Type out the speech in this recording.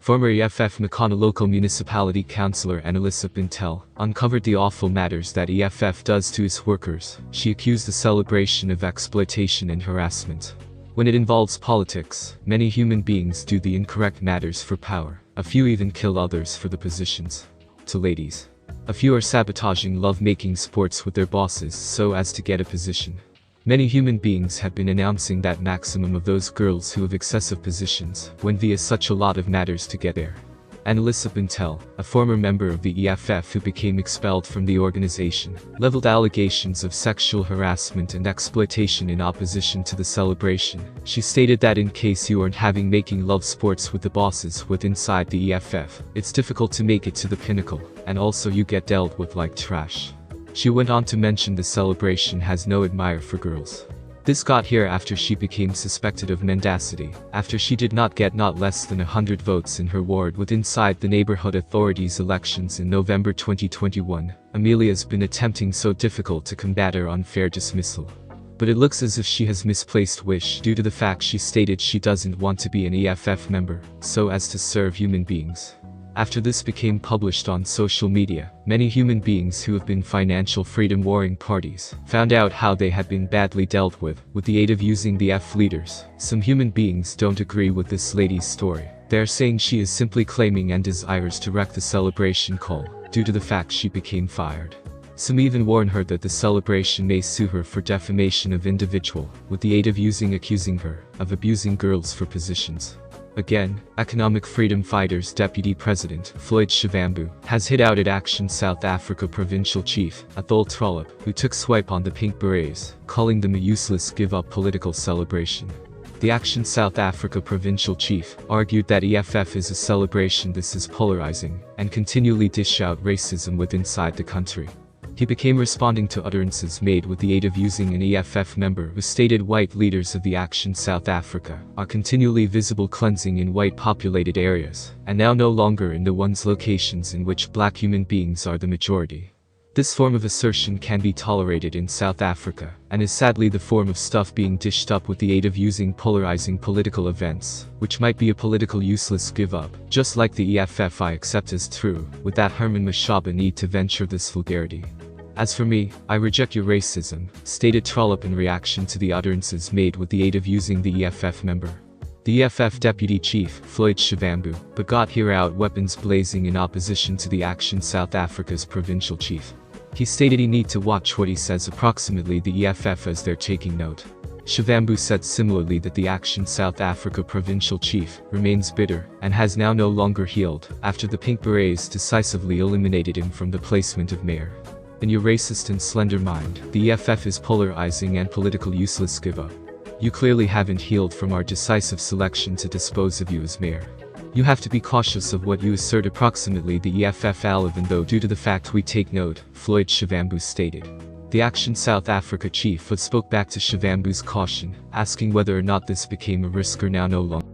Former EFF Makana local municipality councillor Annalisa Bentele uncovered the awful matters that EFF does to its workers. She accused the celebration of exploitation and harassment. When it involves politics, many human beings do the incorrect matters for power. A few even kill others for the positions. To ladies, a few are sabotaging love-making sports with their bosses so as to get a position. Many human beings have been announcing that maximum of those girls who have excessive positions when via such a lot of matters to get there. Annalisa Bentele, a former member of the EFF who became expelled from the organization, leveled allegations of sexual harassment and exploitation in opposition to the celebration. She stated that in case you aren't having making love sports with the bosses with inside the EFF, it's difficult to make it to the pinnacle, and also you get dealt with like trash. She went on to mention the celebration has no admire for girls. This got here after she became suspected of mendacity, after she did not get not less than 100 votes in her ward with inside the neighborhood authorities elections in November 2021. Amelia's been attempting so difficult to combat her unfair dismissal. But it looks as if she has misplaced wish due to the fact she stated she doesn't want to be an EFF member, so as to serve human beings. After this became published on social media, many human beings who have been financial freedom warring parties found out how they had been badly dealt with the aid of using the F leaders. Some human beings don't agree with this lady's story. They are saying she is simply claiming and desires to wreck the celebration call, due to the fact she became fired. Some even warn her that the celebration may sue her for defamation of individual, with the aid of accusing her of abusing girls for positions. Again, Economic Freedom Fighters Deputy President Floyd Shivambu has hit out at Action South Africa Provincial Chief Athol Trollip, who took swipe on the Pink Berets, calling them a useless give-up political celebration. The Action South Africa Provincial Chief argued that EFF is a celebration this is polarizing, and continually dish out racism with inside the country. He became responding to utterances made with the aid of using an EFF member who stated white leaders of the Action South Africa are continually visible cleansing in white populated areas, and now no longer in the ones locations in which black human beings are the majority. This form of assertion can be tolerated in South Africa, and is sadly the form of stuff being dished up with the aid of using polarizing political events, which might be a political useless give-up, just like the EFF I accept as true, with that Herman Mashaba need to venture this vulgarity. As for me, I reject your racism, stated Trollip in reaction to the utterances made with the aid of using the EFF member. The EFF Deputy Chief, Floyd Shivambu, but got here out weapons blazing in opposition to the Action South Africa's Provincial Chief. He stated he need to watch what he says approximately the EFF as they're taking note. Shivambu said similarly that the Action South Africa Provincial Chief remains bitter and has now no longer healed after the Pink Berets decisively eliminated him from the placement of mayor. In your racist and slender mind, the EFF is polarizing and political useless give-up. You clearly haven't healed from our decisive selection to dispose of you as mayor. You have to be cautious of what you assert approximately the EFF even though due to the fact we take note, Floyd Shivambu stated. The Action South Africa chief spoke back to Shivambu's caution, asking whether or not this became a risk or now no longer.